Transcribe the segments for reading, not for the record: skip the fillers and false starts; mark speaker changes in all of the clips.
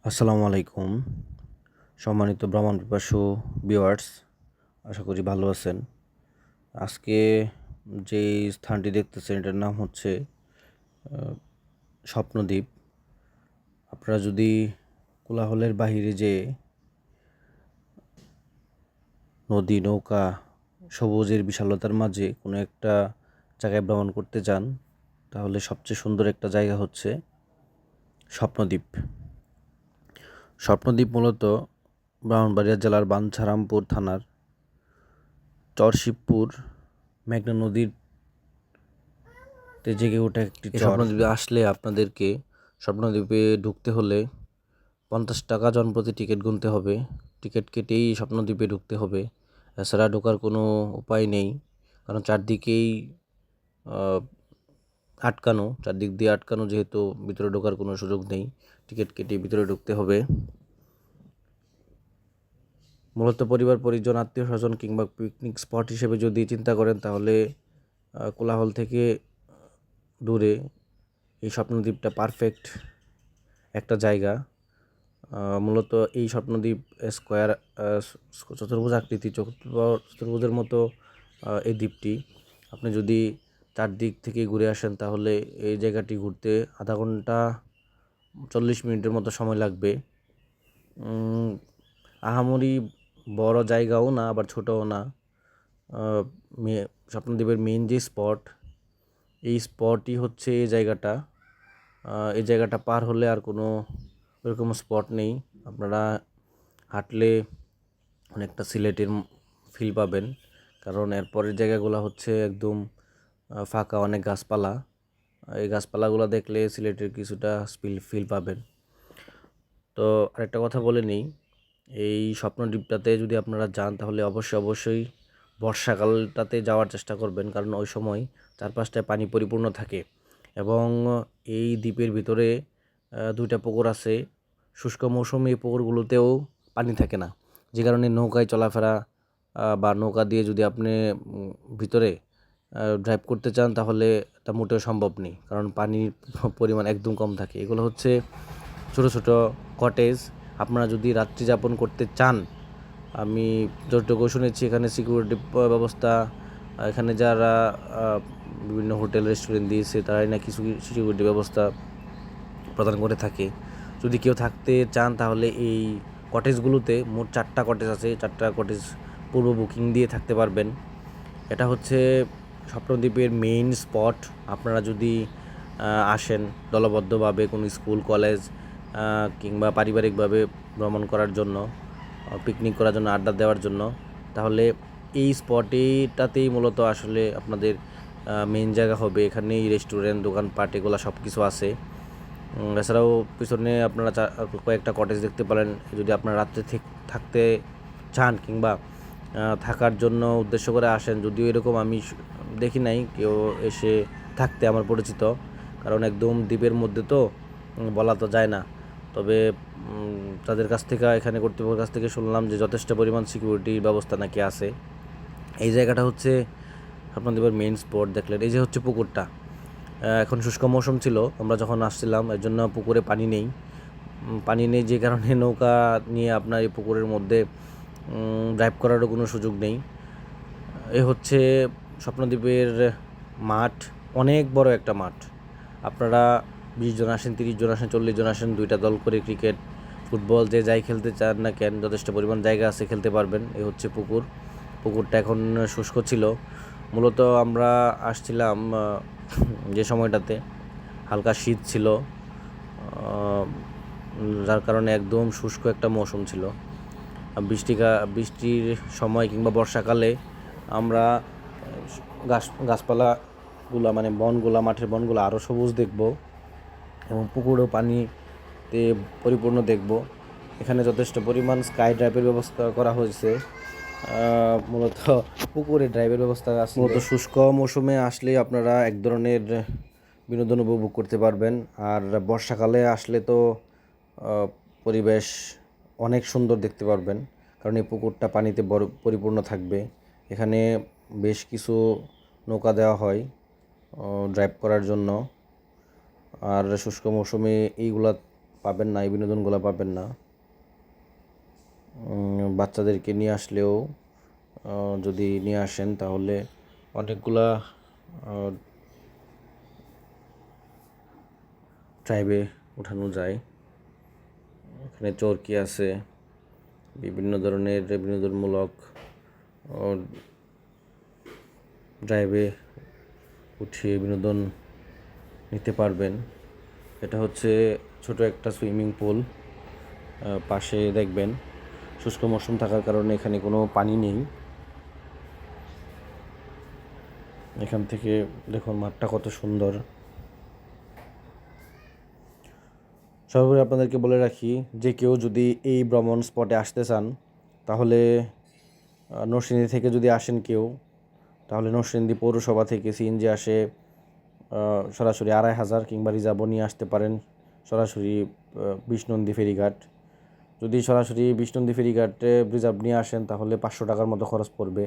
Speaker 1: আসসালামু আলাইকুম। সম্মানিত ভ্রমণ পিপাসু ভিউয়ার্স, আশা করি ভালো আছেন। আজকে যে স্থানটি দেখতেছেন এটার নাম হচ্ছে স্বপ্নদ্বীপ। আপনারা যদি কোলাহলের বাহিরে যে নদী, নৌকা, সবুজের বিশালতার মাঝে কোনো একটা জায়গায় ভ্রমণ করতে যান, তাহলে সবচেয়ে সুন্দর একটা জায়গা হচ্ছে স্বপ্নদ্বীপ। স্বপ্নদ্বীপ মূলত ব্রাহ্মণবাড়িয়া জেলার বাঞ্ছারামপুর থানার চরশিবপুর মেঘনা নদীর জেগে ওঠা একটি চর। স্বপ্নদ্বীপে আসলে আপনাদেরকে স্বপ্নদ্বীপে ঢুকতে হলে 50 টাকা জনপ্রতি টিকিট গুনতে হবে। টিকিট কেটেই স্বপ্নদ্বীপে ঢুকতে হবে। এছাড়া ঢোকার কোনো উপায় নেই, কারণ চারদিকেই আটকানো, চারদিক দিয়ে আটকানো, যেহেতু ভিতরে ঢোকার কোনো সুযোগ নেই। টিকিট কেটে ভিতরে ঢুকতে হবে। মূলত পরিবার পরিজন, আত্মীয় স্বজন কিংবা পিকনিক স্পট হিসেবে যদি চিন্তা করেন, তাহলে কোলাহল থেকে দূরে এই স্বপ্নদ্বীপটা পারফেক্ট একটা জায়গা। মূলত এই স্বপ্নদ্বীপ স্কোয়ার, চতুর্ভুজ আকৃতি, চতুর্ভুজের মতো এই দ্বীপটি। আপনি যদি চারদিক থেকে ঘুরে আসেন, তাহলে এই জায়গাটি ঘুরতে আধা ঘন্টা 40 মিনিটের মতো সময় লাগবে। আহামরি বড় জায়গাও না, আবার ছোটও না। স্বপ্নদ্বীপের মেইন যে স্পট, এই স্পটই হচ্ছে এই জায়গাটা পার হলে আর কোনো ওরকম স্পট নেই। আপনারা হাঁটলে অনেকটা সিলেটের ফিল পাবেন, কারণ এরপরের জায়গাগুলো হচ্ছে একদম ফাঁকা, অনেক গাছপালা। এই গাছপালাগুলো দেখলে সিলেটের কিছুটা ফিল পাবেন। তো আরেকটা কথা বলে নিই, এই স্বপ্নদ্বীপটাতে যদি আপনারা যান, তাহলে অবশ্যই বর্ষাকালটাতে যাওয়ার চেষ্টা করবেন, কারণ ওই সময় চারপাশটায় পানি পরিপূর্ণ থাকে। এবং এই দ্বীপের ভিতরে দুইটা পুকুর আছে। শুষ্ক মৌসুমে এই পুকুরগুলোতেও পানি থাকে না, যে কারণে নৌকায় চলাফেরা বা নৌকা দিয়ে যদি আপনি ভিতরে ড্রাইভ করতে চান, তাহলে তা মোটেও সম্ভব নেই, কারণ পানির পরিমাণ একদম কম থাকে। এগুলো হচ্ছে ছোট ছোট কটেজ। আপনারা যদি রাত্রি যাপন করতে চান, আমি যতটুকু শুনেছি, এখানে সিকিউরিটি ব্যবস্থা, এখানে যারা বিভিন্ন হোটেল রেস্টুরেন্ট দিয়েছে, তারাই না কিছু সিকিউরিটি ব্যবস্থা প্রদান করে থাকে। যদি কেউ থাকতে চান, তাহলে এই কটেজগুলোতে মোট 4টা কটেজ আছে। 4টা কটেজ পূর্ব বুকিং দিয়ে থাকতে পারবেন। এটা হচ্ছে স্বপ্নদ্বীপের মেইন স্পট। আপনারা যদি আসেন দলবদ্ধভাবে, কোনো স্কুল কলেজ কিংবা পারিবারিকভাবে ভ্রমণ করার জন্য, পিকনিক করার জন্য, আড্ডা দেওয়ার জন্য, তাহলে এই স্পটেটাতেই মূলত আসলে আপনাদের মেইন জায়গা হবে। এখানেই রেস্টুরেন্ট, দোকানপাট, এগুলো সব কিছু আছে। এছাড়াও পিছনে আপনারা কয়েকটা কটেজ দেখতে পারেন। যদি আপনারা রাত্রে থাকতে চান কিংবা থাকার জন্য উদ্দেশ্য করে আসেন, যদিও এরকম আমি দেখি নাই কেউ এসে থাকতে আমার পরিচিত, কারণ একদম দ্বীপের মধ্যে তো বলা তো যায় না। তবে তাদের কাছ থেকে, এখানে কর্তৃপক্ষের কাছ থেকে শুনলাম যে যথেষ্ট পরিমাণ সিকিউরিটির ব্যবস্থা নাকি আছে। এই জায়গাটা হচ্ছে স্বপ্নদ্বীপের মেইন স্পট। দেখলেন, এই যে হচ্ছে পুকুরটা। এখন শুষ্ক মৌসুম ছিল আমরা যখন আসছিলাম, এর জন্য পুকুরে পানি নেই, যে কারণে নৌকা নিয়ে আপনার এই পুকুরের মধ্যে ড্রাইভ করারও কোনো সুযোগ নেই। এ হচ্ছে স্বপ্নদ্বীপের মাঠ, অনেক বড় একটা মাঠ। আপনারা 20 জন আসেন, 30 জন আসেন, 40 জন আসেন, 2টা দল করে ক্রিকেট, ফুটবল, যে যাই খেলতে চান না কেন, যথেষ্ট পরিমাণ জায়গা আছে, খেলতে পারবেন। এই হচ্ছে পুকুরটা এখন শুষ্ক ছিল। মূলত আমরা আসছিলাম যে সময়টাতে হালকা শীত ছিল, যার কারণে একদম শুষ্ক একটা মৌসুম ছিল। বৃষ্টির সময় কিংবা বর্ষাকালে আমরা গাছপালাগুলা, মানে বনগুলা, মাঠের বনগুলো আরও সবুজ দেখব এবং পুকুরেও পানিতে পরিপূর্ণ দেখব। এখানে যথেষ্ট পরিমাণ স্কাই ড্রাইভের ব্যবস্থা করা হয়েছে। মূলত পুকুরে ড্রাইভের ব্যবস্থা আছে। মূলত শুষ্ক মৌসুমে আসলে আপনারা এক ধরনের বিনোদন উপভোগ করতে পারবেন। আর বর্ষাকালে আসলে তো পরিবেশ অনেক সুন্দর দেখতে পারবেন, কারণ এই পুকুরটা পানিতে পরিপূর্ণ থাকবে। এখানে বেশ কিছু নৌকা দেওয়া হয় ড্রাইভ করার জন্য। আর শুষ্ক মৌসুমে এইগুলা পাবেন না, এই বিনোদনগুলো পাবেন না। বাচ্চাদেরকে নিয়ে আসলেও যদি নিয়ে আসেন তাহলে অনেকগুলা ড্রাইভে ওঠানো যায়। এখানে চরকি আছে, বিভিন্ন ধরনের বিনোদনমূলক ড্রাইভে উঠিয়ে বিনোদন নিতে পারবেন। এটা হচ্ছে ছোট একটা সুইমিং পুল। পাশে দেখবেন শুষ্ক মৌসুম থাকার কারণে এখানে কোনো পানি নেই। এখান থেকে দেখুন মাঠটা কত সুন্দর। সর্বোপরি আপনাদেরকে বলে রাখি, যে কেউ যদি এই ভ্রমণ স্পটে আসতে চান তাহলে নরসিংদী থেকে যদি আসেন কেউ, তাহলে নরসিংদী পৌরসভা থেকে সিএনজি আসে সরাসরি 2500 কিংবা রিজার্ভও নিয়ে আসতে পারেন সরাসরি বিষ্ণুনদী ফেরিঘাট। যদি সরাসরি বিষ্ণুনদী ফেরিঘাটে রিজার্ভ নিয়ে আসেন তাহলে 500 টাকার মতো খরচ পড়বে।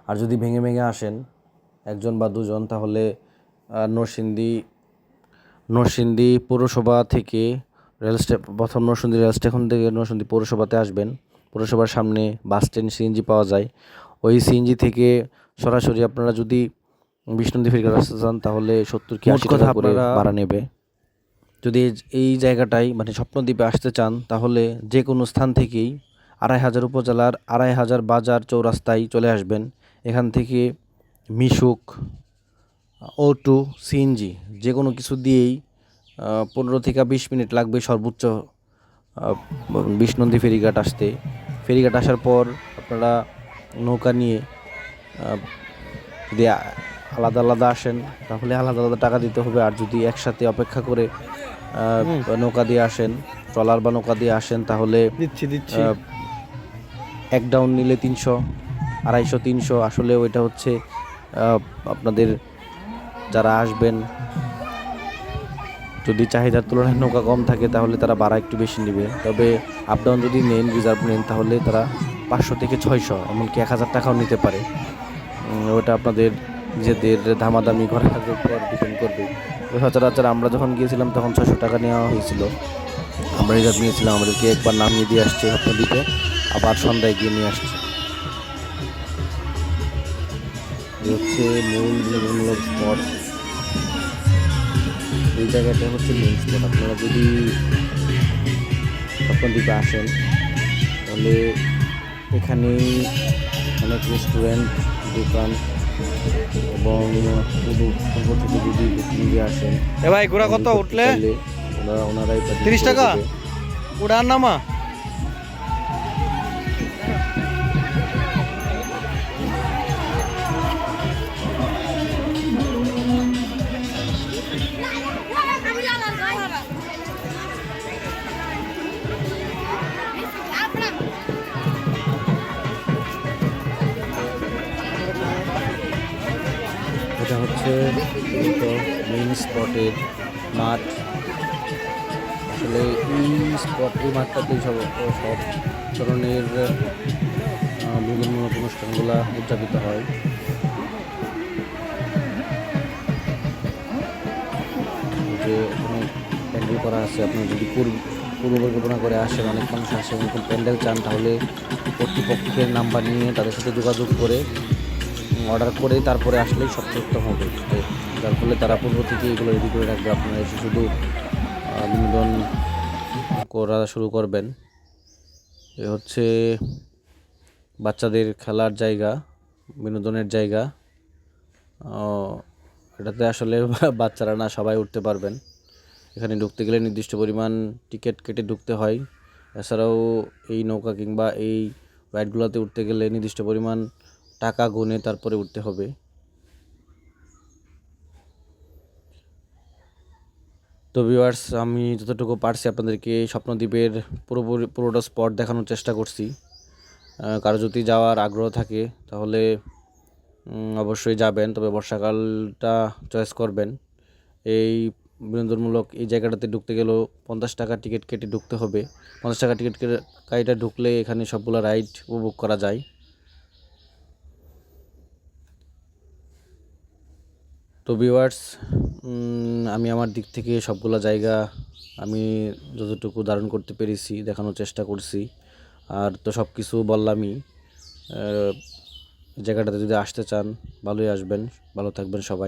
Speaker 1: আর যদি ভেঙে ভেঙে আসেন একজন বা দুজন, তাহলে নরসিংদী পৌরসভা থেকে প্রথম নরসিংদী রেল স্টেশন থেকে নরসিংদী পৌরসভাতে আসবেন। পৌরসভার সামনে বাস স্ট্যান্ড সিএনজি পাওয়া যায়। ওই সিএনজি থেকে সরাসরি আপনারা যদি বিষ্ণুনদী ফেরিঘাট আসতে চান তাহলে 70 কি 80 টাকা করে ভাড়া নেবে। যদি এই জায়গাটায় মানে স্বপ্নদ্বীপে আসতে চান তাহলে যে কোনো স্থান থেকেই 2500 উপজেলার 2500 বাজার চৌরাস্তায় চলে আসবেন। এখান থেকে মিশুক, O2, সিএনজি যে কোনো কিছু দিয়েই 15 থেকে 20 মিনিট লাগবে সর্বোচ্চ বিষ্ণুনদী ফেরিঘাট আসতে। ফেরিঘাট আসার পর আপনারা নৌকা নিয়ে যদি আলাদা আলাদা আসেন তাহলে আলাদা আলাদা টাকা দিতে হবে। আর যদি একসাথে অপেক্ষা করে নৌকা দিয়ে আসেন, ট্রলার বা নৌকা দিয়ে আসেন, তাহলে এক ডাউন নিলে 300, 250, 300। আসলে ওইটা হচ্ছে আপনাদের যারা আসবেন যদি চাহিদার তুলনায় নৌকা কম থাকে তাহলে তারা ভাড়া একটু বেশি নেবে। তবে আপ ডাউন যদি নেন, রিজার্ভ নেন, তাহলে তারা 500 থেকে 600 এমনকি 1000 টাকাও নিতে পারে। ওটা আপনাদের নিজেদের দামাদামি করার উপর ডিপেন্ড করবে। সচরাচর আমরা যখন গিয়েছিলাম তখন 600 টাকা নেওয়া হয়েছিল। আমরা রিজার্ভ নিয়েছিলাম, আমাদেরকে একবার নামিয়ে দিয়ে আসছে স্বপ্নদ্বীপে, আবার সন্ধ্যায় গিয়ে নিয়ে আসছে। এই হচ্ছে মূল বিনোদনমূলক স্পট। এই জায়গাটা হচ্ছে মেন স্পট। আপনারা যদি স্বপ্নদ্বীপে আসেন তাহলে এখানেই অনেক রেস্টুরেন্ট, দোকান এবং পূর্ব থেকে যদি বুকিং দিয়ে আসেন।
Speaker 2: ভাই ঘোড়া কত উঠলে?
Speaker 1: ওনারাই
Speaker 2: 30 টাকা উড়ান নামা।
Speaker 1: এটা হচ্ছে মেইন স্পটের মাঠ। আসলে এই মাঠটাতেই সব ধরনের বিনোদনমূলক অনুষ্ঠানগুলো উদযাপিত হয়। যে এখানে প্যান্ডেল করা আছে। আপনি যদি পূর্ব পরিকল্পনা করে আসেন, অনেক মানুষ আসে এরকম প্যান্ডেল চান, তাহলে কর্তৃপক্ষের নাম্বার নিয়ে তাদের সাথে যোগাযোগ করে অর্ডার করে তারপরে আসলেই সবচেয়ে উত্তম হবে। যার ফলে তারা পূর্ব থেকে এগুলো রেডি করে রাখবে, আপনারা এসে শুধু বিনোদন করা শুরু করবেন। এ হচ্ছে বাচ্চাদের খেলার জায়গা, বিনোদনের জায়গা। এটাতে আসলে বাচ্চারা না, সবাই উঠতে পারবেন। এখানে ঢুকতে গেলে নির্দিষ্ট পরিমাণ টিকিট কেটে ঢুকতে হয়। এছাড়াও এই নৌকা কিংবা এই রাইডগুলোতে উঠতে গেলে নির্দিষ্ট পরিমাণ টাকা গুনে তারপরে উঠতে হবে। তো ভিউয়ার্স, আমি যতটুকু পারছি আপনাদেরকে স্বপ্নদ্বীপের পুরোটা স্পট দেখানোর চেষ্টা করছি। কারো যদি যাওয়ার আগ্রহ থাকে তাহলে অবশ্যই যাবেন, তবে বর্ষাকালটা চয়েস করবেন। এই বিনোদনমূলক এই জায়গাটাতে ঢুকতে গেলেও 50 টাকা টিকিট কেটে ঢুকতে হবে। 50 টাকা টিকিট কেটে ঢুকলে এখানে সবগুলো রাইড উপভোগ করা যায়। তো ভিউয়ার্স, আমি আমার দিক থেকে সবগুলা জায়গা আমি যতটুকু ধারণ করতে পেরেছি দেখানোর চেষ্টা করছি। আর তো সব কিছু বললামই। জায়গাটাতে যদি আসতে চান ভালোই আসবেন, ভালো থাকবেন সবাই।